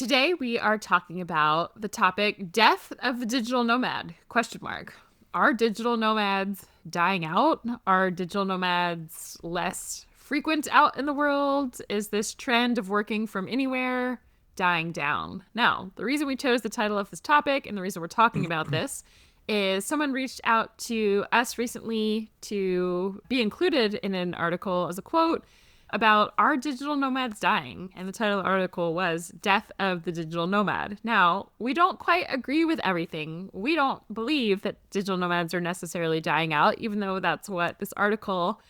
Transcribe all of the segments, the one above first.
Today we are talking about the topic death of the digital nomad, ? Are digital nomads dying out? Are digital nomads less frequent out in the world? Is this trend of working from anywhere dying down? Now, the reason we chose the title of this topic and the reason we're talking about this is someone reached out to us recently to be included in an article as a quote about are digital nomads dying? And the title of the article was Death of the Digital Nomad. Now, we don't quite agree with everything. We don't believe that digital nomads are necessarily dying out, even though that's what this article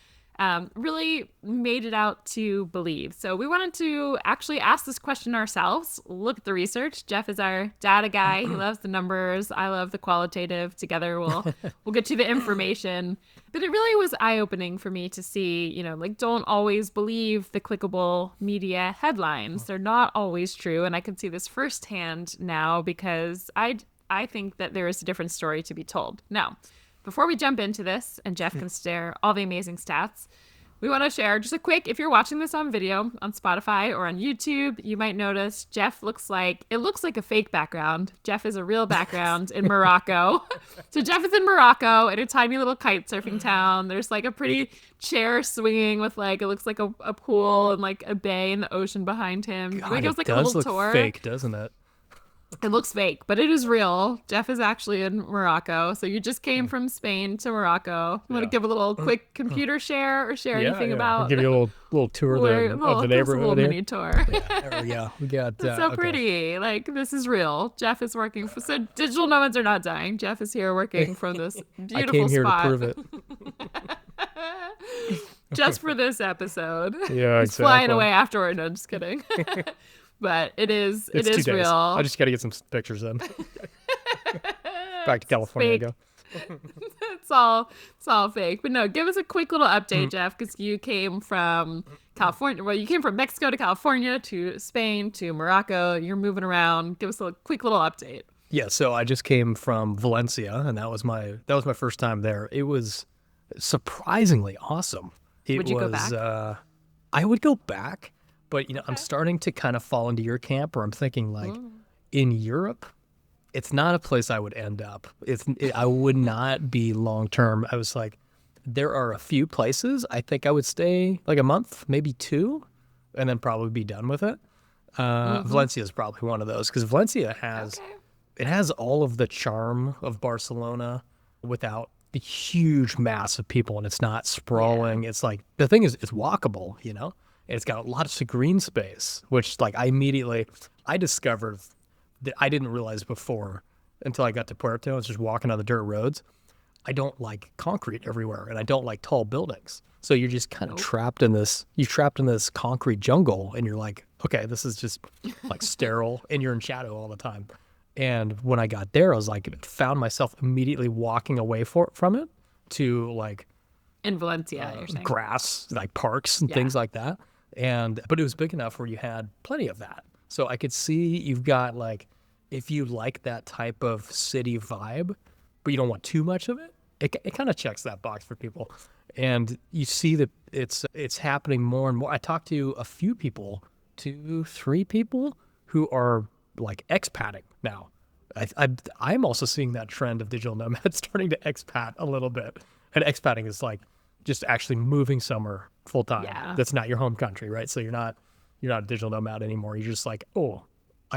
really made it out to believe. So we wanted to actually ask this question ourselves, look at the research. Jeff is our data guy. He loves the numbers. I love the qualitative. Together we'll get to the information. But it really was eye-opening for me to see, don't always believe the clickable media headlines. They're not always true. And I can see this firsthand now because I think that there is a different story to be told. Now, before we jump into this, and Jeff can share all the amazing stats, we want to share just a quick, if you're watching this on video on Spotify or on YouTube, you might notice Jeff looks like a fake background. Jeff is a real background in Morocco. So Jeff is in Morocco in a tiny little kite surfing town. There's like a pretty chair swinging with it looks like a pool and like a bay in the ocean behind him. God, it was like does a little look tour. fake, doesn't it? It looks fake, but it is real. Jeff is actually in Morocco. So you just came from Spain to Morocco. You want to give a little quick computer share or share anything about? I'll give you a little tour of the neighborhood. A little mini tour. Yeah, we got. It's so pretty. This is real. Jeff is working for. So digital nomads are not dying. Jeff is here working from this beautiful spot. I came here to prove it. Just for this episode. Yeah, He's flying away afterward. No, just kidding. But it is real. I just got to get some pictures in. Back to California I go. It's all fake. But no, give us a quick little update, Jeff, because you came from California. Well, you came from Mexico to California to Spain to Morocco. You're moving around. Give us a quick little update. Yeah, so I just came from Valencia, and that was my first time there. It was surprisingly awesome. Would you go back? I would go back. But, I'm starting to kind of fall into your camp where I'm thinking in Europe, it's not a place I would end up. I would not be long term. I was like, there are a few places I think I would stay like a month, maybe 2, and then probably be done with it. Valencia is probably one of those because Valencia has all of the charm of Barcelona without the huge mass of people, and it's not sprawling. Yeah. It's like the thing is, it's walkable, It's got a lot of green space, which I discovered that I didn't realize before until I got to Puerto. I was just walking on the dirt roads. I don't like concrete everywhere, and I don't like tall buildings. So you're just kind of trapped in this concrete jungle, and you're like, okay, this is just like sterile, and you're in shadow all the time. And when I got there, I was like, found myself immediately walking away from it to like in Valencia, you're saying. Grass, like parks and things like that. But it was big enough where you had plenty of that. So I could see you've got if you like that type of city vibe, but you don't want too much of it, it kind of checks that box for people. And you see that it's happening more and more. I talked to a few people, 2-3 people who are expatting now. I'm also seeing that trend of digital nomads starting to expat a little bit. And expatting is just actually moving somewhere full time. Yeah. That's not your home country, right? So you're not a digital nomad anymore. You're just I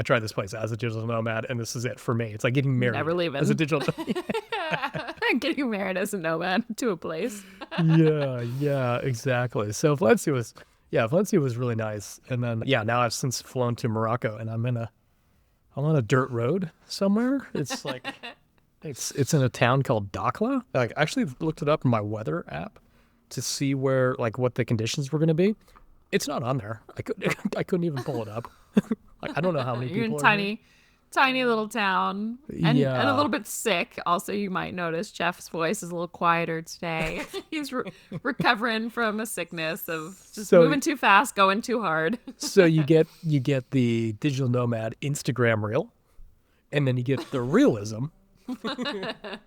tried this place as a digital nomad, and this is it for me. It's like getting married as a digital nomad. Getting married as a nomad to a place. yeah, exactly. So Valencia was really nice. And then now I've since flown to Morocco, and I'm on a dirt road somewhere. It's like it's in a town called Dakhla. I actually looked it up in my weather app to see where what the conditions were going to be. It's not on there. I couldn't even pull it up. I don't know how many people are in tiny little town and a little bit sick. Also, you might notice Jeff's voice is a little quieter today. He's recovering from a sickness of just moving too fast, going too hard. So you get the digital nomad Instagram reel, and then you get the realism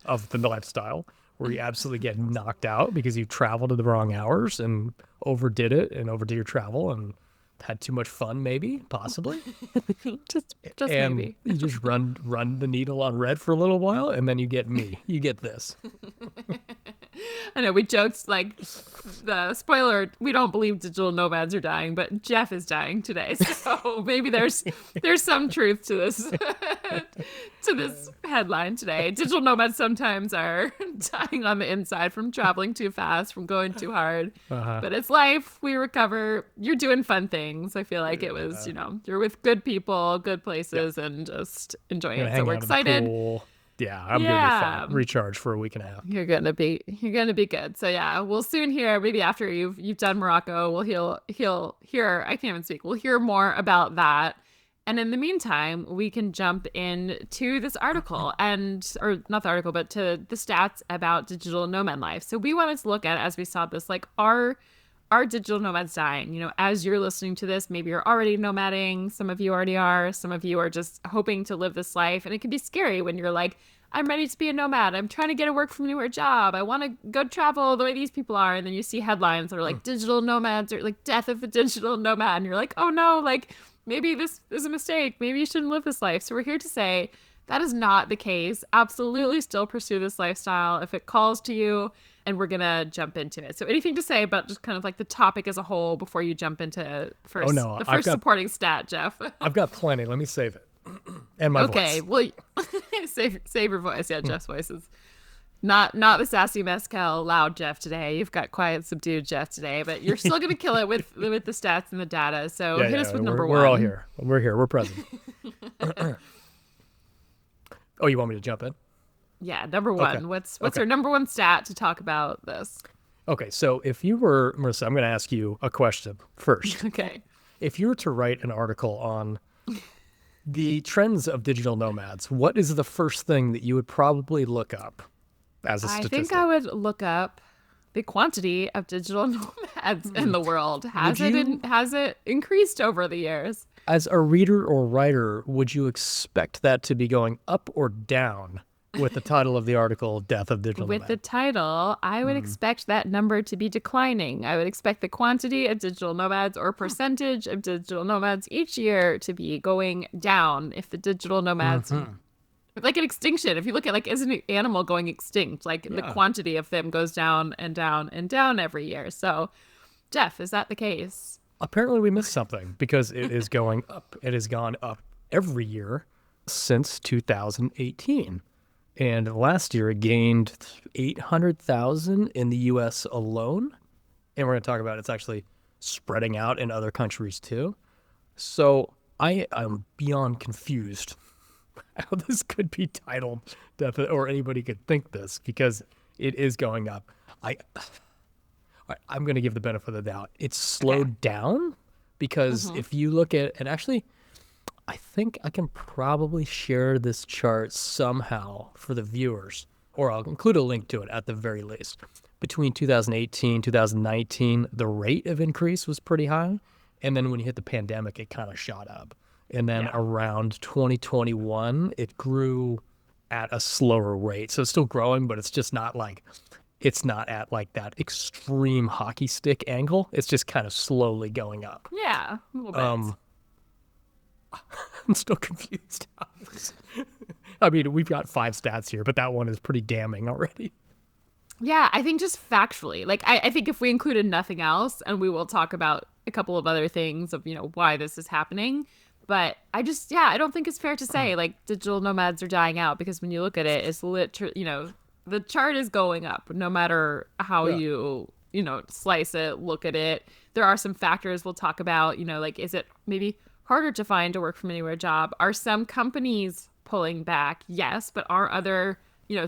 of the lifestyle where you absolutely get knocked out because you traveled at the wrong hours and overdid your travel, and had too much fun, maybe, possibly. just And maybe. you just run the needle on red for a little while, and then you get me. You get this. I know we joked like the spoiler. We don't believe digital nomads are dying, but Jeff is dying today. So maybe there's some truth to this to this headline today. Digital nomads sometimes are dying on the inside from traveling too fast, from going too hard. But it's life. We recover. You're doing fun things. I feel like it was, you're with good people, good places, and just enjoying it. So we're excited. Yeah, I'm gonna be fine. Recharge for a week and a half. You're gonna be good. So yeah, we'll soon hear. Maybe after you've done Morocco, we'll hear. I can't even speak. We'll hear more about that. And in the meantime, we can jump into this article or not the article, but to the stats about digital nomad life. So we wanted to look at, as we saw this, like are digital nomads dying? As you're listening to this, maybe you're already nomading. Some of you already are. Some of you are just hoping to live this life. And it can be scary when you're like, I'm ready to be a nomad. I'm trying to get a work from anywhere job. I want to go travel the way these people are. And then you see headlines that are like digital nomads or like death of the digital nomad. And you're like, oh no, like maybe this is a mistake. Maybe you shouldn't live this life. So we're here to say that is not the case. Absolutely still pursue this lifestyle if it calls to you. And we're going to jump into it. So anything to say about just kind of like the topic as a whole before you jump into the first supporting stat, Jeff? I've got plenty. Let me save it. And my voice. Okay, well, save your voice. Yeah, Jeff's voice is not the sassy mezcal loud Jeff today. You've got quiet, subdued Jeff today, but you're still going to kill it with the stats and the data. So hit us with number one. We're all here. We're here. We're present. Oh, you want me to jump in? Yeah, number one. Okay. What's our number one stat to talk about this? Okay, so if you were, Marissa, I'm going to ask you a question first. Okay. If you were to write an article on the trends of digital nomads, what is the first thing that you would probably look up as a statistic? I think I would look up the quantity of digital nomads in the world. Has it increased over the years? As a reader or writer, would you expect that to be going up or down? With the title of the article, Death of Digital Nomad. With the title, I would expect that number to be declining. I would expect the quantity of digital nomads or percentage of digital nomads each year to be going down if the digital nomads, like an extinction. If you look at like, is an animal going extinct? Like the quantity of them goes down and down and down every year. So, Jeff, is that the case? Apparently we missed something because it is going up. It has gone up every year since 2018. And last year, it gained 800,000 in the U.S. alone. And we're going to talk about it's actually spreading out in other countries too. So I am beyond confused how this could be titled, or anybody could think this, because it is going up. I'm going to give the benefit of the doubt. It's slowed down because if you look at, and actually, I think I can probably share this chart somehow for the viewers, or I'll include a link to it at the very least. Between 2018, 2019, the rate of increase was pretty high. And then when you hit the pandemic, it kind of shot up. And then around 2021, it grew at a slower rate. So it's still growing, but it's just not like, it's not at like that extreme hockey stick angle. It's just kind of slowly going up. Yeah, a little bit. I'm still confused. I mean, we've got 5 stats here, but that one is pretty damning already. Yeah, I think just factually, like I think if we included nothing else, and we will talk about a couple of other things of, why this is happening. But I don't think it's fair to say like digital nomads are dying out, because when you look at it, it's literally, the chart is going up no matter how you slice it, look at it. There are some factors we'll talk about, like, is it maybe harder to find a work from anywhere job? Are some companies pulling back? Yes, but are other,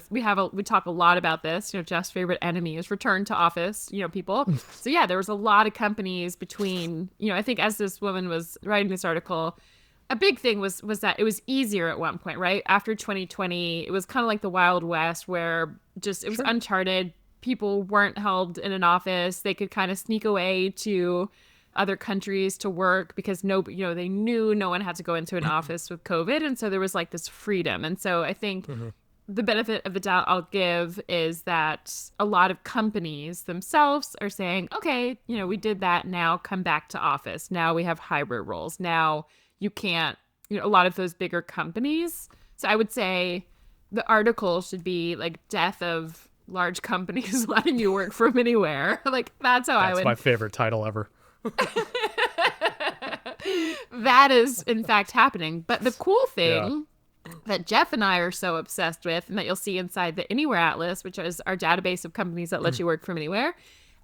we talk a lot about this, Jeff's favorite enemy is return to office, people. So yeah, there was a lot of companies between, I think as this woman was writing this article, a big thing was that it was easier at one point, right? After 2020, it was kind of like the Wild West where it was uncharted. People weren't held in an office. They could kind of sneak away to other countries to work because they knew no one had to go into an office with COVID. And so there was like this freedom. And so I think the benefit of the doubt I'll give is that a lot of companies themselves are saying, okay, we did that. Now come back to office. Now we have hybrid roles. Now you can't, a lot of those bigger companies. So I would say the article should be like death of large companies letting you work from anywhere. Like that's how I would. That's my favorite title ever. That is in fact happening. But the cool thing that Jeff and I are so obsessed with, and that you'll see inside the Anywhere Atlas, which is our database of companies that let you work from anywhere,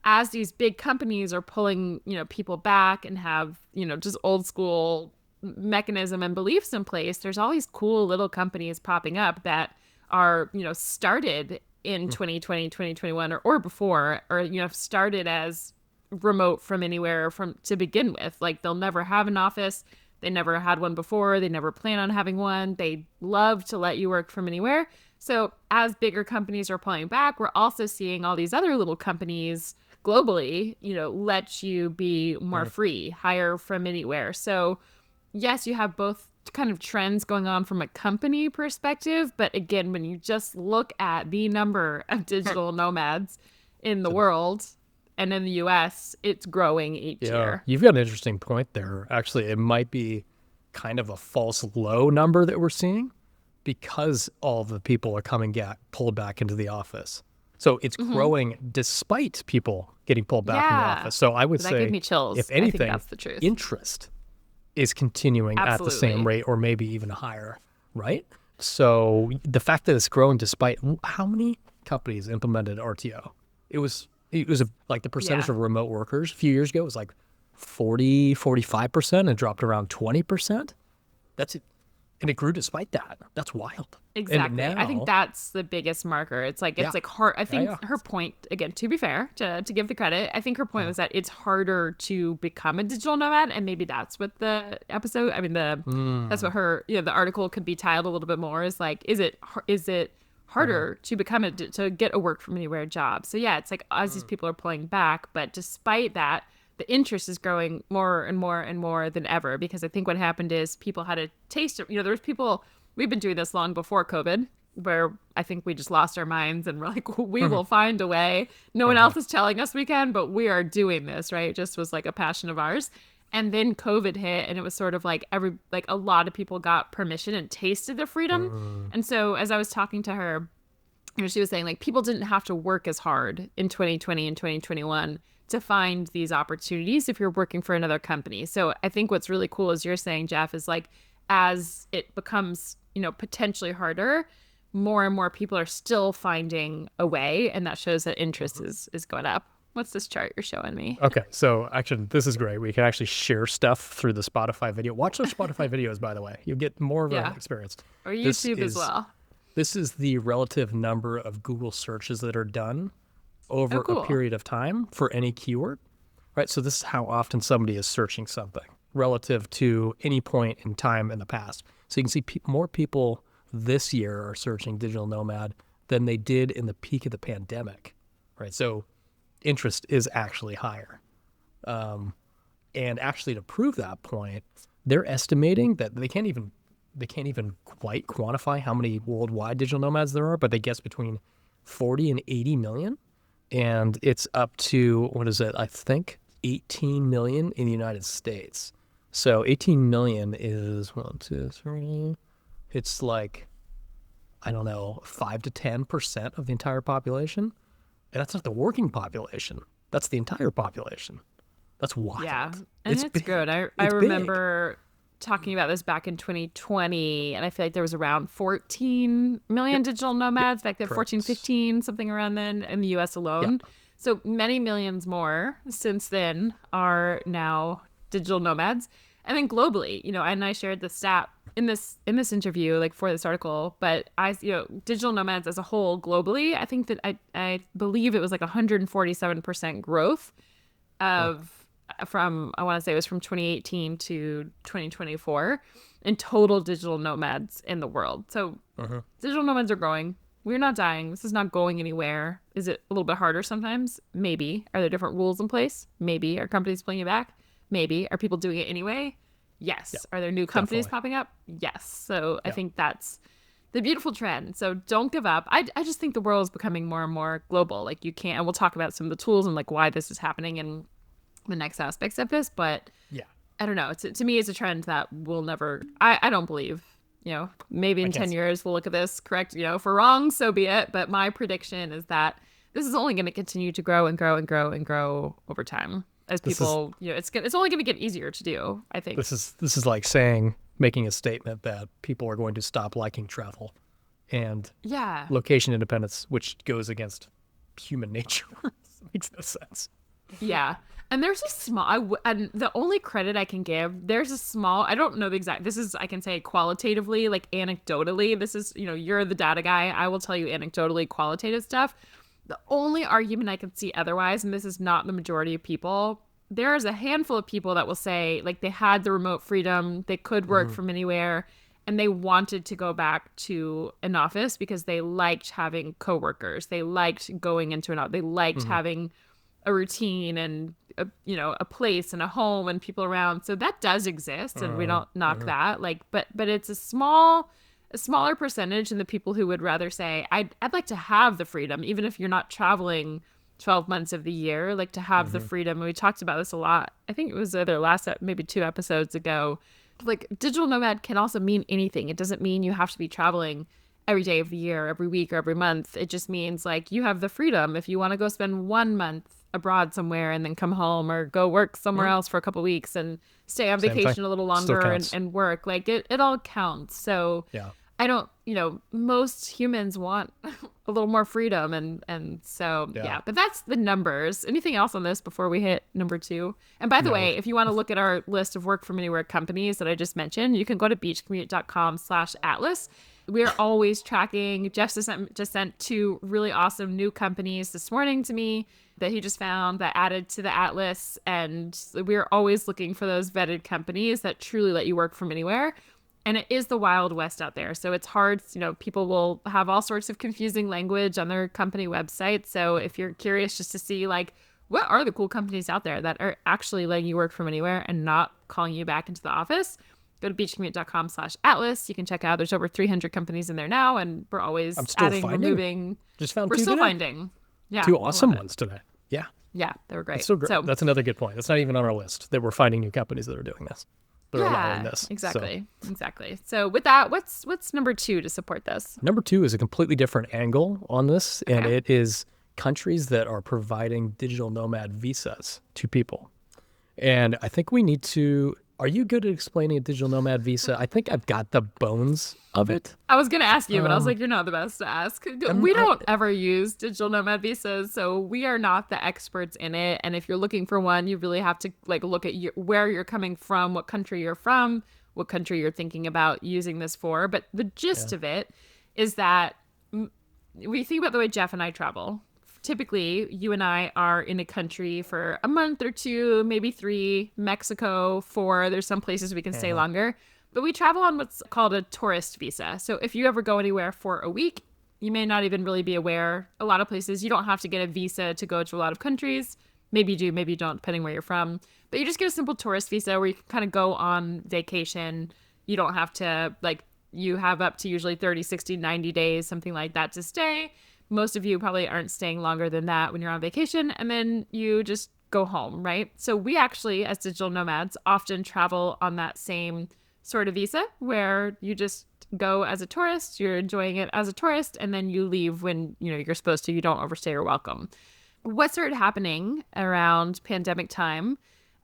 as these big companies are pulling, people back and have, just old school mechanism and beliefs in place, there's all these cool little companies popping up that are, started in 2020, 2021 or before, or, started as remote from anywhere to begin with. Like they'll never have an office. They never had one before. They never plan on having one. They love to let you work from anywhere. So as bigger companies are pulling back, we're also seeing all these other little companies globally, let you be more free, hire from anywhere. So yes, you have both kind of trends going on from a company perspective. But again, when you just look at the number of digital nomads in the world, and in the US, it's growing each year. You've got an interesting point there. Actually, it might be kind of a false low number that we're seeing because all the people are pulled back into the office. So it's growing despite people getting pulled back in the office. So I would say, that gave me chills. If anything, I think that's the truth. Interest is continuing at the same rate or maybe even higher, right? So the fact that it's growing despite how many companies implemented RTO? It was like the percentage of remote workers a few years ago was like 45% and dropped around 20%. That's it. And it grew despite that. That's wild. Exactly. Now, I think that's the biggest marker. It's like hard. I think her point, again, to be fair, to give the credit, I think her point was that it's harder to become a digital nomad, and maybe that's what the episode. I mean, that's what her. The article could be titled a little bit more. Is like, is it harder to become to get a work from anywhere job? So yeah, it's like as these people are pulling back, but despite that, the interest is growing more and more and more than ever, because I think what happened is people had a taste of, there was people, we've been doing this long before COVID, where I think we just lost our minds and we're like, we will find a way. No one else is telling us we can, but we are doing this, right? It just was like a passion of ours. And then COVID hit, and it was sort of like a lot of people got permission and tasted the freedom. And so as I was talking to her, she was saying like people didn't have to work as hard in 2020 and 2021 to find these opportunities if you're working for another company. So I think what's really cool, as you're saying, Jeff, is like as it becomes, potentially harder, more and more people are still finding a way, and that shows that interest is going up. What's this chart you're showing me? Okay, so actually, this is great. We can actually share stuff through the Spotify video. Watch those Spotify videos, by the way. You'll get more of an experience. Or YouTube as well. This is the relative number of Google searches that are done over a period of time for any keyword, right? So this is how often somebody is searching something relative to any point in time in the past. So you can see more people this year are searching digital nomad than they did in the peak of the pandemic, right? So interest is actually higher. And actually to prove that point, they're estimating that they can't even quite quantify how many worldwide digital nomads there are, but they guess between 40 and 80 million. And it's up to, what is it? I think 18 million in the United States. So 18 million is 1, 2, 3. It's like, I don't know, 5 to 10% of the entire population. And that's not the working population. That's the entire population. That's wild. Yeah, and it's good. I remember talking about this back in 2020, and I feel like there was around 14 million digital nomads back then, 14, 15, something around then in the US alone. So many millions more since then are now digital nomads. And then globally, and I shared the stat in this interview, like for this article, but digital nomads as a whole globally, I think that I believe it was like 147% growth from, I want to say it was from 2018 to 2024 in total digital nomads in the world. So digital nomads are growing. We're not dying. This is not going anywhere. Is it a little bit harder sometimes? Maybe. Are there different rules in place? Maybe. Are companies pulling you back? Maybe. Are people doing it anyway? Yes. Are there new companies popping up? Yes. So I think that's the beautiful trend. So don't give up. I just think the world is becoming more and more global. Like you can't, and we'll talk about some of the tools and like why this is happening in the next aspects of this. But Yeah. I don't know. To me, it's a trend that will never, I don't believe, maybe in 10 years we'll look at this, correct, if we're wrong, so be it. But my prediction is that this is only going to continue to grow and grow and grow and grow over time as people, it's only going to get easier to do, I think. This is like making a statement that people are going to stop liking travel and location independence, which goes against human nature. Makes no sense. Yeah. And there's a small, and the only credit I can give, there's a small, I don't know the exact, this is, I can say qualitatively, like anecdotally, this is, you're the data guy. I will tell you anecdotally qualitative stuff. The only argument I can see otherwise, and this is not the majority of people, there is a handful of people that will say, like, they had the remote freedom, they could work from anywhere, and they wanted to go back to an office because they liked having coworkers. They liked going into an office. They liked having a routine and a place and a home and people around. So that does exist, and we don't knock that. Like, but it's a smaller percentage than the people who would rather say, I'd like to have the freedom, even if you're not traveling 12 months of the year, like to have the freedom. And we talked about this a lot. I think it was maybe 2 episodes ago. Like, digital nomad can also mean anything. It doesn't mean you have to be traveling every day of the year, every week, or every month. It just means like you have the freedom if you want to go spend 1 month abroad somewhere and then come home, or go work somewhere else for a couple weeks and stay on vacation a little longer and work. Like it all counts. So I don't, most humans want a little more freedom. And so, but that's the numbers. Anything else on this before we hit number 2? And by the way, if you want to look at our list of work from anywhere companies that I just mentioned, you can go to beachcommute.com/atlas. We're always tracking. Jeff just sent 2 really awesome new companies this morning to me that he just found that added to the Atlas. And we're always looking for those vetted companies that truly let you work from anywhere. And it is the Wild West out there. So it's hard, people will have all sorts of confusing language on their company website. So if you're curious just to see like, what are the cool companies out there that are actually letting you work from anywhere and not calling you back into the office, go to beachcommute.com/atlas. You can check out, there's over 300 companies in there now, and we're always adding, removing. Just found we're 2 still today. finding. Yeah. 2 awesome ones today. Yeah. Yeah, they were great. That's so great. So, that's another good point. That's not even on our list, that we're finding new companies that are doing this. They're allowing this. Exactly. So with that, what's number 2 to support this? Number 2 is a completely different angle on this, and it is countries that are providing digital nomad visas to people. And I think we need to... Are you good at explaining a digital nomad visa? I think I've got the bones of it. I was going to ask you, but I was like, you're not the best to ask. We don't ever use digital nomad visas, so we are not the experts in it. And if you're looking for one, you really have to like look at where you're coming from, what country you're from, what country you're thinking about using this for. But the gist of it is that we think about the way Jeff and I travel. Typically, you and I are in a country for a month or 2, maybe 3, Mexico 4. There's some places we can stay longer. But we travel on what's called a tourist visa. So if you ever go anywhere for a week, you may not even really be aware. A lot of places, you don't have to get a visa to go to a lot of countries. Maybe you do, maybe you don't, depending where you're from. But you just get a simple tourist visa where you can kind of go on vacation. You don't have to, like, you have up to usually 30, 60, 90 days, something like that to stay. Most of you probably aren't staying longer than that when you're on vacation, and then you just go home, right? So we actually, as digital nomads, often travel on that same sort of visa where you just go as a tourist, you're enjoying it as a tourist, and then you leave when you're supposed to. You don't overstay your welcome. What started happening around pandemic time,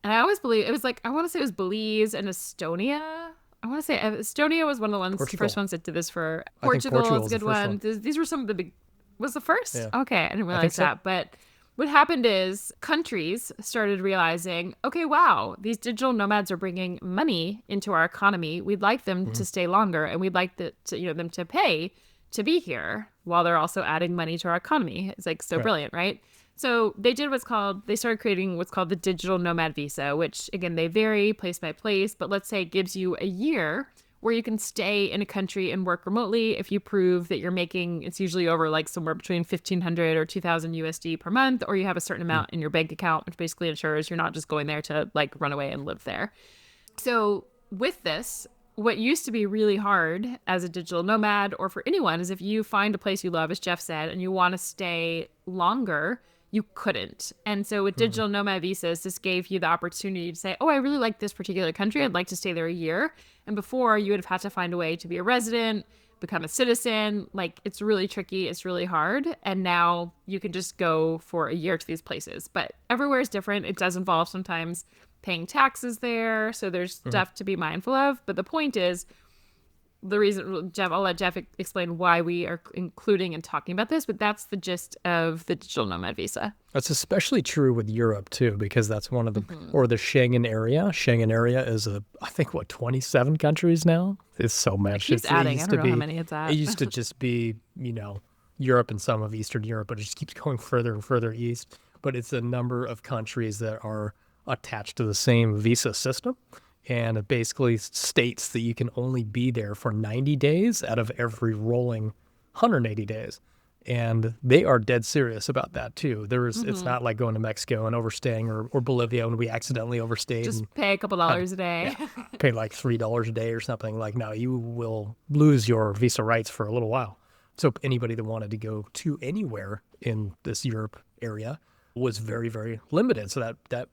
and I always believe it was like, I want to say it was Belize and Estonia. I want to say Estonia was one of the first ones that did this for. Portugal was a good one. These were some of the big. Was the first? Yeah. Okay, I didn't realize that. But what happened is countries started realizing, okay, wow, these digital nomads are bringing money into our economy. We'd like them to stay longer, and we'd like them to pay to be here while they're also adding money to our economy. It's like so brilliant, right? So they started creating what's called the digital nomad visa, which again, they vary place by place, but let's say it gives you a year where you can stay in a country and work remotely if you prove that you're making, it's usually over like somewhere between 1,500 or 2,000 USD per month, or you have a certain amount in your bank account, which basically ensures you're not just going there to like run away and live there. So with this, what used to be really hard as a digital nomad or for anyone is if you find a place you love, as Jeff said, and you want to stay longer, you couldn't. And so with digital nomad visas, this gave you the opportunity to say, oh, I really like this particular country. I'd like to stay there a year. And before, you would have had to find a way to be a resident, become a citizen. Like, it's really tricky. It's really hard. And now you can just go for a year to these places. But everywhere is different. It does involve sometimes paying taxes there. So there's stuff to be mindful of. But the point is, the reason, Jeff, I'll let Jeff explain why we are including and talking about this, but that's the gist of the digital nomad visa. That's especially true with Europe too, because that's one of the, or the Schengen area. Schengen area is I think 27 countries now. It's so much. It keeps adding. I don't know how many it's at. It used to just be, Europe and some of Eastern Europe, but it just keeps going further and further east. But it's a number of countries that are attached to the same visa system. And it basically states that you can only be there for 90 days out of every rolling 180 days. And they are dead serious about that too. It's not like going to Mexico and overstaying or Bolivia when we accidentally overstayed. Just pay a couple dollars a day. Pay like $3 a day or something. Like, no, you will lose your visa rights for a little while. So anybody that wanted to go to anywhere in this Europe area was very, very limited. So that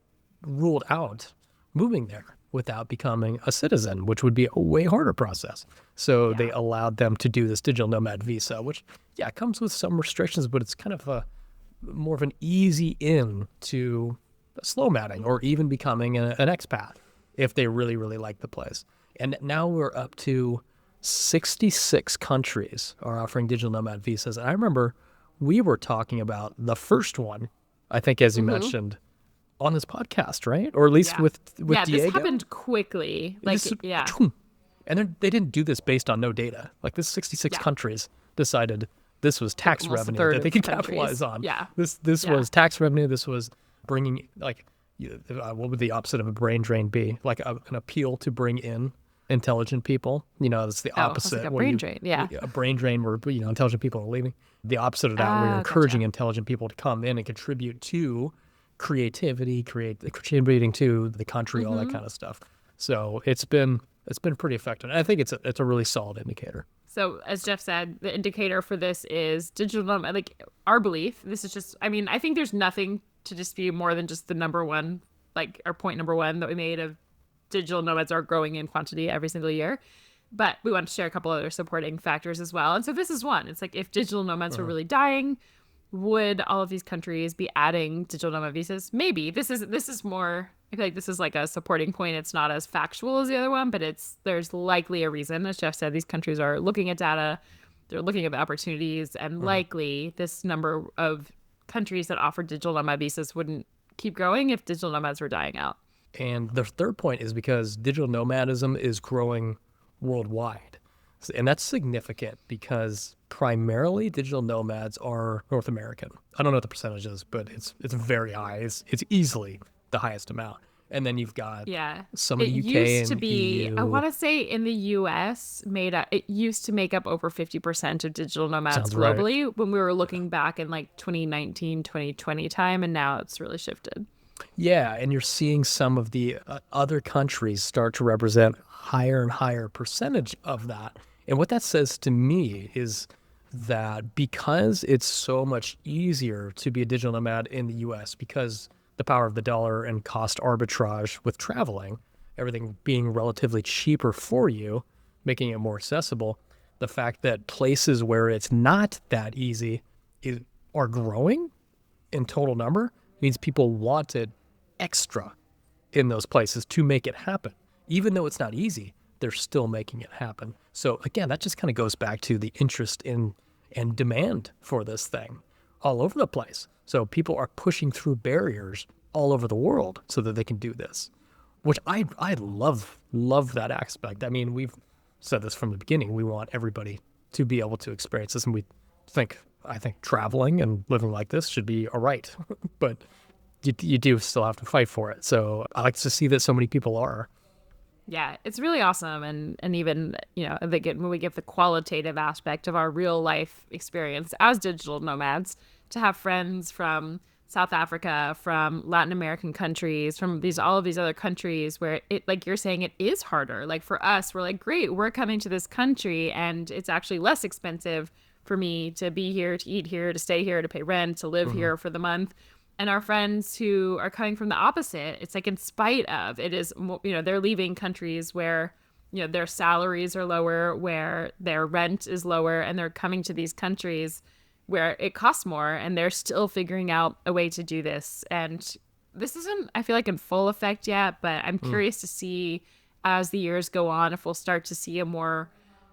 ruled out moving there without becoming a citizen, which would be a way harder process. So they allowed them to do this digital nomad visa, which, comes with some restrictions, but it's kind of more of an easy in to slow matting or even becoming an expat if they really, really like the place. And now we're up to 66 countries are offering digital nomad visas. And I remember we were talking about the first one, I think, as you mentioned, on this podcast, right? Or at least with Diego. This happened quickly. And they didn't do this based on no data. Like, this 66 countries decided this was tax revenue that they could capitalize on. Yeah. This was tax revenue. This was bringing, like, what would the opposite of a brain drain be? Like an appeal to bring in intelligent people. It's the opposite. Like a brain drain. Yeah. A brain drain where, intelligent people are leaving. The opposite of that, where you're encouraging intelligent people to come in and contribute to creativity, contributing to the country, all that kind of stuff. So it's been pretty effective. And I think it's a really solid indicator. So as Jeff said, the indicator for this is digital nomad. Like, our belief, this is just, I think there's nothing to dispute more than just the number one, like our point number one that we made of digital nomads are growing in quantity every single year. But we want to share a couple other supporting factors as well. And so this is one. It's like, if digital nomads were really dying, would all of these countries be adding digital nomad visas? Maybe. This is more, I feel like this is like a supporting point. It's not as factual as the other one, but there's likely a reason. As Jeff said, these countries are looking at data, they're looking at the opportunities, and likely this number of countries that offer digital nomad visas wouldn't keep growing if digital nomads were dying out. And the third point is because digital nomadism is growing worldwide. And that's significant because primarily digital nomads are North American. I don't know what the percentage is, but it's very high. It's easily the highest amount. And then you've got some of the UK used to and be, EU. I want to say in the US, it used to make up over 50% of digital nomads Sounds globally right. when we were looking back in like 2019, 2020 time, and now it's really shifted. Yeah, and you're seeing some of the other countries start to represent higher and higher percentage of that. And what that says to me is that because it's so much easier to be a digital nomad in the US, because the power of the dollar and cost arbitrage with traveling, everything being relatively cheaper for you, making it more accessible, the fact that places where it's not that easy are growing in total number means people wanted extra in those places to make it happen. Even though it's not easy, they're still making it happen. So again, that just kind of goes back to the interest in and demand for this thing all over the place. So people are pushing through barriers all over the world so that they can do this, which I love that aspect. I mean, we've said this from the beginning. We want everybody to be able to experience this, and I think traveling and living like this should be a right, but you do still have to fight for it. So I like to see that so many people are. Yeah, it's really awesome. And even, when we get the qualitative aspect of our real life experience as digital nomads, to have friends from South Africa, from Latin American countries, from all of these other countries where it, like you're saying, it is harder. Like for us, we're like, great, we're coming to this country and it's actually less expensive for me to be here, to eat here, to stay here, to pay rent, to live here for the month. And our friends who are coming from the opposite, it's like in spite of, it is, they're leaving countries where, their salaries are lower, where their rent is lower, and they're coming to these countries where it costs more, and they're still figuring out a way to do this. And this isn't, I feel like, in full effect yet, but I'm curious to see as the years go on if we'll start to see a more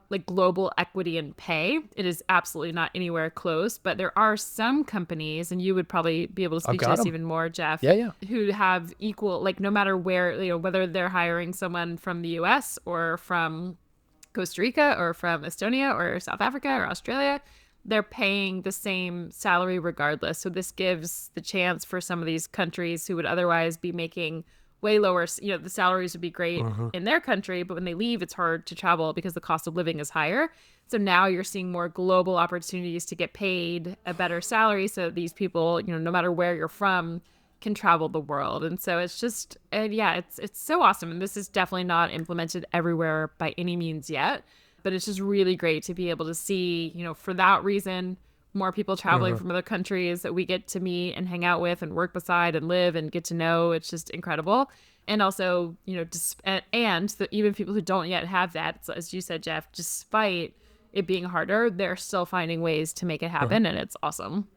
like global equity in pay. It is absolutely not anywhere close, but there are some companies, and you would probably be able to speak to this even more, Jeff, who have equal, like no matter where, whether they're hiring someone from the US or from Costa Rica or from Estonia or South Africa or Australia, they're paying the same salary regardless. So this gives the chance for some of these countries who would otherwise be making way lower, the salaries would be great in their country, but when they leave, it's hard to travel because the cost of living is higher. So now you're seeing more global opportunities to get paid a better salary so these people, no matter where you're from, can travel the world. And so it's just, it's so awesome. And this is definitely not implemented everywhere by any means yet, but it's just really great to be able to see, for that reason, more people traveling from other countries that we get to meet and hang out with and work beside and live and get to know. It's just incredible. And also, even people who don't yet have that, so as you said, Jeff, despite it being harder, they're still finding ways to make it happen. And it's awesome.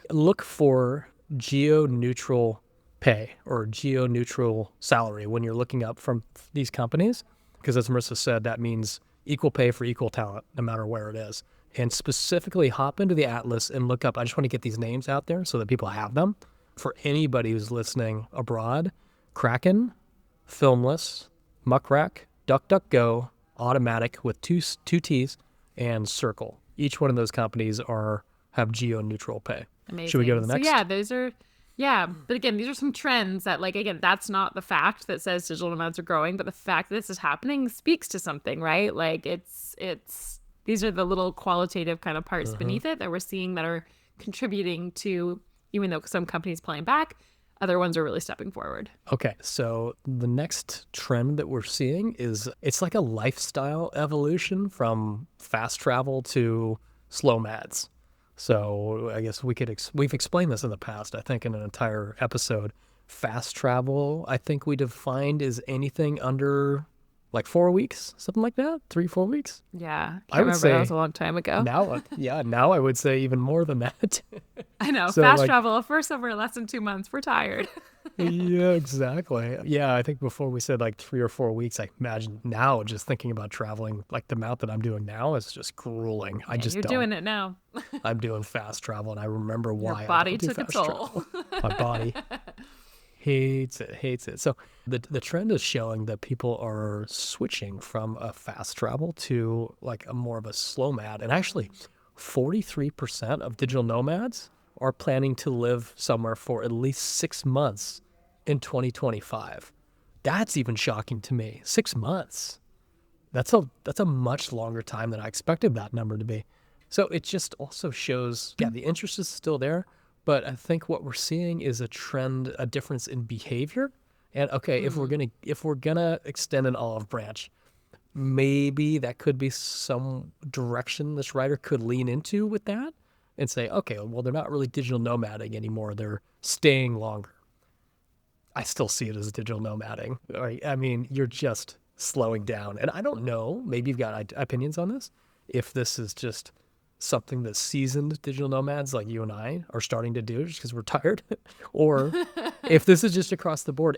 Look for geo-neutral pay or geo-neutral salary when you're looking up from these companies, because as Marisa said, that means equal pay for equal talent, no matter where it is. And specifically hop into the Atlas and look up, I just want to get these names out there so that people have them. For anybody who's listening abroad, Kraken, Filmless, Muckrack, DuckDuckGo, Automatic with two T's, and Circle. Each one of those companies have geo-neutral pay. Amazing. Should we go to the next? So but again, these are some trends that, like, again, that's not the fact that says digital nomads are growing, but the fact that this is happening speaks to something, right? Like it's these are the little qualitative kind of parts beneath it that we're seeing that are contributing to, even though some companies pulling back, other ones are really stepping forward. Okay, so the next trend that we're seeing is it's like a lifestyle evolution from fast travel to slow mads. So I guess we've explained this in the past, I think, in an entire episode. Fast travel, I think we defined as anything under like 4 weeks, something like that, 3-4 weeks. Yeah, I remember that was a long time ago. Now I would say even more than that. I know, so fast travel, first over less than 2 months, we're tired. Yeah, exactly. Yeah, I think before we said like 3 or 4 weeks, I imagine now just thinking about traveling, like the amount that I'm doing now is just grueling. You're doing it now. I'm doing fast travel, and I remember why. Your body took a toll. My body hates it. So the trend is showing that people are switching from a fast travel to like a more of a slow mad. And actually 43% of digital nomads are planning to live somewhere for at least 6 months in 2025. That's even shocking to me. 6 months. That's a much longer time than I expected that number to be. So it just also shows, the interest is still there. But I think what we're seeing is a trend, a difference in behavior. And if we're gonna extend an olive branch, maybe that could be some direction this writer could lean into with that and say, okay, well, they're not really digital nomading anymore. They're staying longer. I still see it as digital nomading. Right? I mean, you're just slowing down. And I don't know, maybe you've got opinions on this, if this is just something that seasoned digital nomads like you and I are starting to do just because we're tired, or if this is just across the board,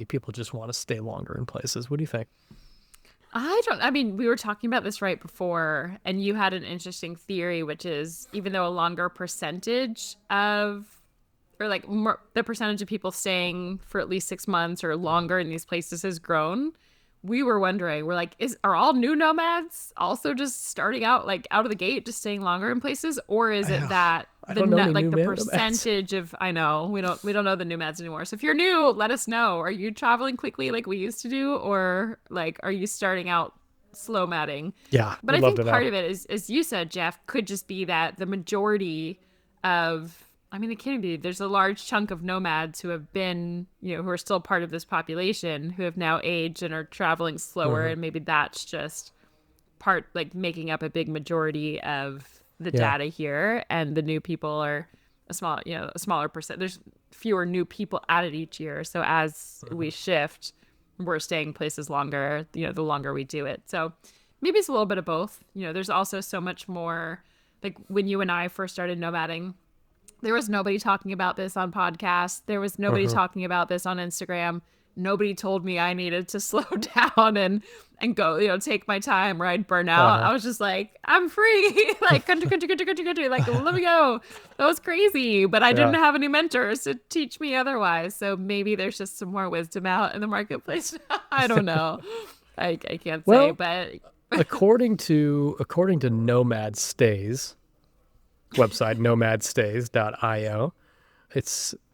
people just want to stay longer in places. What do you think? We were talking about this right before, and you had an interesting theory, which is even though a longer percentage the percentage of people staying for at least 6 months or longer in these places has grown, we were wondering, we're like, are all new nomads also just starting out like out of the gate, just staying longer in places? Or is it that the percentage of, I know, we don't know the nomads anymore. So if you're new, let us know. Are you traveling quickly like we used to do? Or like, are you starting out slow madding? Yeah. But I think part of it is, as you said, Jeff, could just be that the majority of I mean, it can be. There's a large chunk of nomads who have been, who are still part of this population who have now aged and are traveling slower. Mhm. And maybe that's just part, like making up a big majority of the Yeah. data here. And the new people are a smaller percent. There's fewer new people added each year. So as we shift, we're staying places longer, the longer we do it. So maybe it's a little bit of both. There's also so much more, like when you and I first started nomading, there was nobody talking about this on podcasts. There was nobody Mhm. talking about this on Instagram. Nobody told me I needed to slow down and go, take my time or I'd burn out. Uh-huh. I was just like, I'm free. Like country. Like, let me go. That was crazy. But I didn't Yeah. have any mentors to teach me otherwise. So maybe there's just some more wisdom out in the marketplace. I don't know. I can't say, Well, but according to Nomad Stays website, nomadstays.io,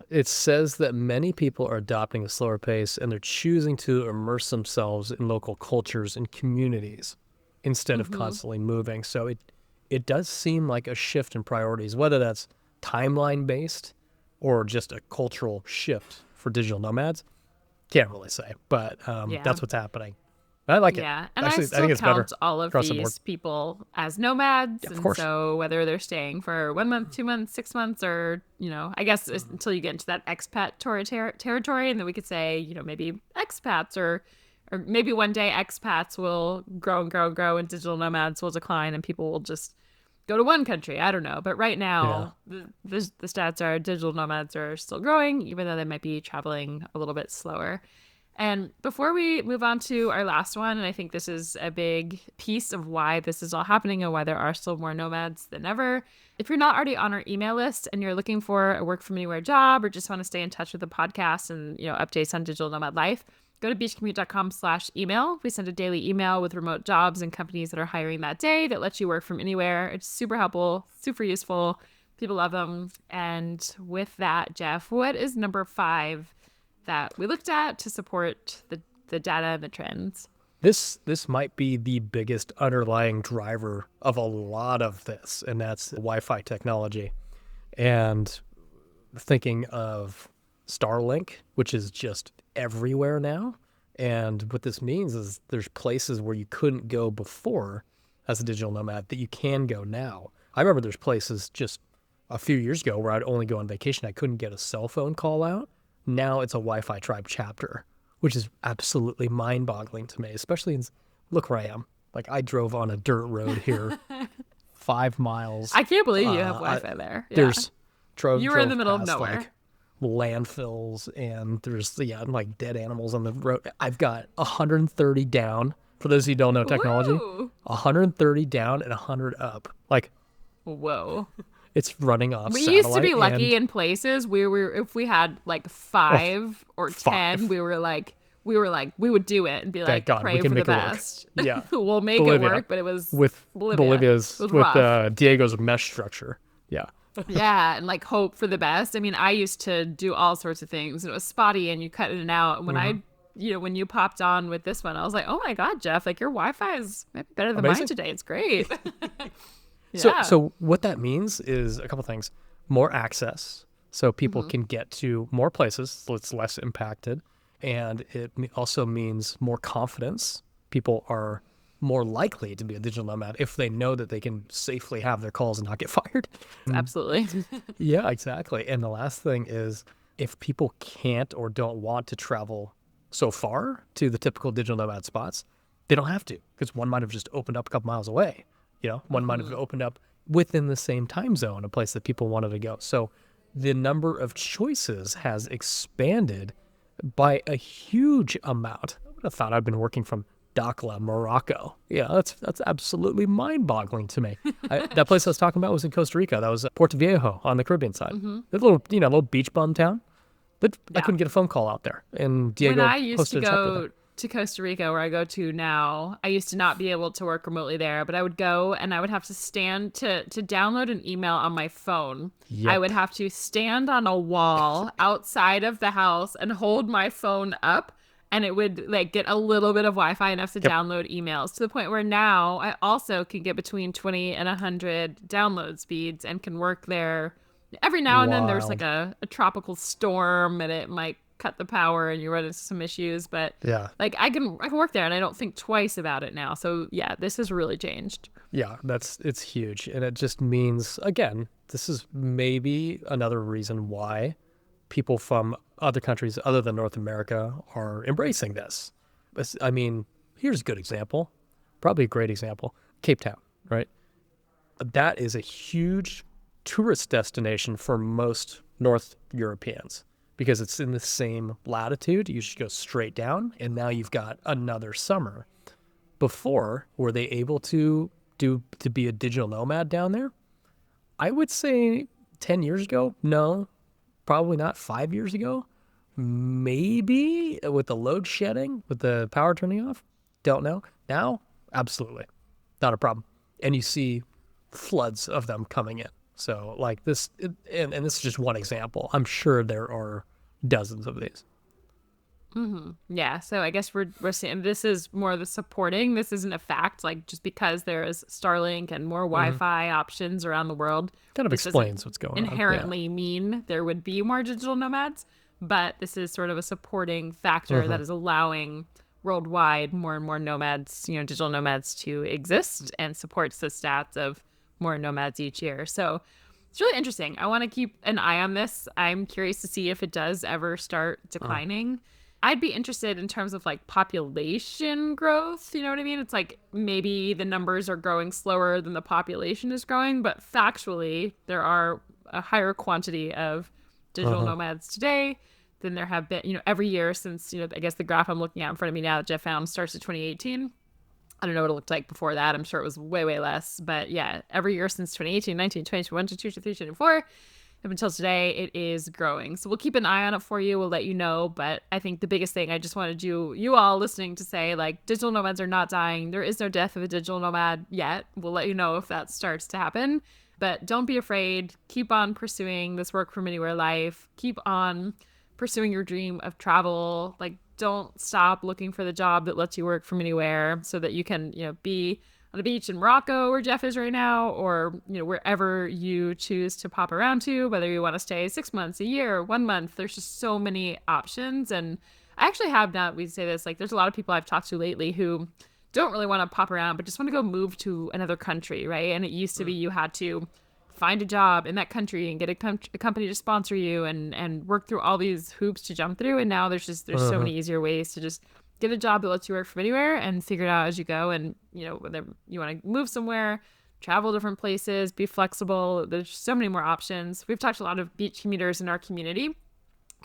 it says that many people are adopting a slower pace and they're choosing to immerse themselves in local cultures and communities instead of constantly moving. So it does seem like a shift in priorities, whether that's timeline based or just a cultural shift for digital nomads. Can't really say, but yeah. that's what's happening. I like it. Yeah, and I Actually, I still think it's better count all of across the board. these people as nomads, Yeah, of and course. so whether they're staying for 1 month, 2 months, 6 months, or I guess until you get into that expat territory, and then we could say maybe expats, or maybe one day expats will grow and grow and grow, and digital nomads will decline, and people will just go to one country. I don't know, but right Yeah. now the stats are digital nomads are still growing, even though they might be traveling a little bit slower. And before we move on to our last one, and I think this is a big piece of why this is all happening and why there are still more nomads than ever. If you're not already on our email list and you're looking for a work from anywhere job or just want to stay in touch with the podcast and updates on digital nomad life, go to beachcommute.com/email. We send a daily email with remote jobs and companies that are hiring that day that lets you work from anywhere. It's super helpful, super useful. People love them. And with that, Jeff, what is number 5 that we looked at to support the data and the trends? This might be the biggest underlying driver of a lot of this, and that's Wi-Fi technology. And thinking of Starlink, which is just everywhere now. And what this means is there's places where you couldn't go before as a digital nomad that you can go now. I remember there's places just a few years ago where I'd only go on vacation. I couldn't get a cell phone call out. Now it's a Wi-Fi tribe chapter, which is absolutely mind-boggling to me, especially look where I am. Like I drove on a dirt road here, 5 miles. I can't believe you have Wi-Fi there. Yeah. There's You were in the middle of past, nowhere. like landfills and there's like dead animals on the road. I've got 130 down. For those of you who don't know technology, Woo! 130 down and 100 up. Like Whoa. it's running off We satellite. used to be lucky and, in places where if we had like oh, 5 or 10, 5. we would do it and be Thank like, God, we pray can for the make it work. best. Yeah. We'll make Bolivia. it work, but it was With Bolivia. It was rough. Diego's mesh structure. Yeah. Yeah, and like hope for the best. I mean, I used to do all sorts of things. It was spotty and you cut in and out. And when you popped on with this one, I was like, oh my God, Jeff, like your Wi-Fi is maybe better than Amazing. mine today. It's great. So, Yeah. so what that means is a couple things: more access, so people can get to more places, so it's less impacted, and it also means more confidence. People are more likely to be a digital nomad if they know that they can safely have their calls and not get fired. Absolutely. Yeah, exactly. And the last thing is, if people can't or don't want to travel so far to the typical digital nomad spots, they don't have to, because one might have just opened up a couple miles away. One might have opened up within the same time zone, a place that people wanted to go. So the number of choices has expanded by a huge amount. I would have thought I'd been working from Dakhla, Morocco. Yeah, that's absolutely mind-boggling to me. That place I was talking about was in Costa Rica. That was Puerto Viejo on the Caribbean side. The little beach bum town. But I couldn't get a phone call out there. And Diego When I used to hosted a chapter there. go to Costa Rica, where I go to now, I used to not be able to work remotely there, but I would go and I would have to stand to download an email on my phone. I Yep. would have to stand on a wall outside of the house and hold my phone up, and it would like get a little bit of Wi-Fi enough to download emails, to the point where now I also can get between 20 and 100 download speeds and can work there Every now and then there's like Wild. a tropical storm and it might cut the power and you run into some issues, but Yeah. like I can work there and I don't think twice about it now. So yeah, this has really changed. Yeah, it's huge. And it just means, again, this is maybe another reason why people from other countries other than North America are embracing this. I mean, here's a good example, probably a great example, Cape Town, right? That is a huge tourist destination for most North Europeans because it's in the same latitude. You should go straight down, and now you've got another summer. Before, were they able to be a digital nomad down there? I would say 10 years ago, no, probably not. 5 years ago, maybe with the load shedding, with the power turning off. Don't know. Now, absolutely, not a problem. And you see floods of them coming in. So like this, and this is just one example. I'm sure there are dozens of these. Yeah, so I guess we're seeing this is more the supporting. This isn't a fact. Like just because there is Starlink and more Wi-Fi options around the world, Kind of this doesn't explains what's going on. Yeah. inherently mean there would be more digital nomads. But this is sort of a supporting factor that is allowing worldwide more and more nomads, digital nomads to exist and supports the stats of more nomads each year. So it's really interesting. I want to keep an eye on this. I'm curious to see if it does ever start declining. I'd be interested in terms of like population growth. You know what I mean? It's like maybe the numbers are growing slower than the population is growing, but factually, there are a higher quantity of digital nomads today than there have been, every year since, I guess the graph I'm looking at in front of me now that Jeff found starts at 2018. I don't know what it looked like before that. I'm sure it was way, way less. But yeah, every year since 2018, 19, 20, 21, 22, 23, 24, up until today, it is growing. So we'll keep an eye on it for you. We'll let you know. But I think the biggest thing I just wanted you all listening to say, like, digital nomads are not dying. There is no death of a digital nomad yet. We'll let you know if that starts to happen. But don't be afraid. Keep on pursuing this work from anywhere life. Keep on pursuing your dream of travel. Like, don't stop looking for the job that lets you work from anywhere so that you can, be on a beach in Morocco where Jeff is right now, or, wherever you choose to pop around to, whether you want to stay 6 months, a year, 1 month. There's just so many options. And I actually have, now we say this, like there's a lot of people I've talked to lately who don't really want to pop around, but just want to go move to another country, right? And it used to be you had to find a job in that country and get a company to sponsor you and work through all these hoops to jump through. And now there's so many easier ways to just get a job that lets you work from anywhere and figure it out as you go. And, whether you want to move somewhere, travel different places, be flexible, there's so many more options. We've talked to a lot of beach commuters in our community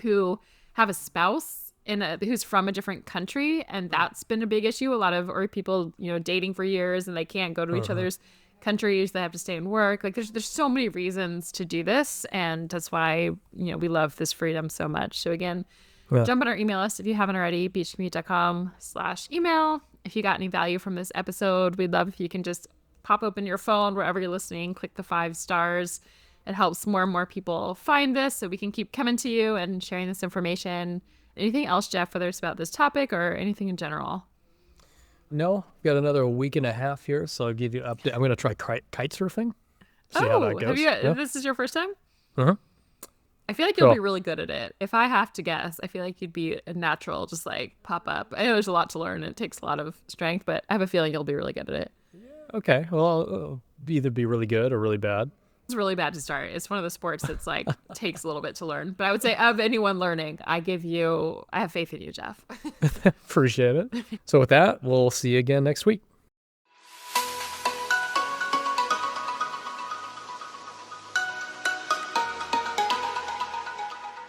who have a spouse who's from a different country, and that's been a big issue. A lot of or people, dating for years and they can't go to each other's countries, they have to stay and work. Like there's so many reasons to do this, and that's why we love this freedom so much. So again, jump on our email list if you haven't already, beachcommute.com/email. If you got any value from this episode, we'd love if you can just pop open your phone wherever you're listening, click the 5 stars. It helps more and more people find this so we can keep coming to you and sharing this information. Anything else, Jeff, whether it's about this topic or anything in general? No, got another week and a half here, so I'll give you an update. I'm going to try kite surfing. See how that goes. Have you? This is your first time? Uh-huh. I feel like you'll be really good at it. If I have to guess, I feel like you'd be a natural, just like pop up. I know there's a lot to learn and it takes a lot of strength, but I have a feeling you'll be really good at it. Okay, well, I'll either be really good or really bad. It's really bad to start. It's one of the sports that's like takes a little bit to learn. But I would say of anyone learning, I have faith in you, Jeff. Appreciate it. So with that, we'll see you again next week.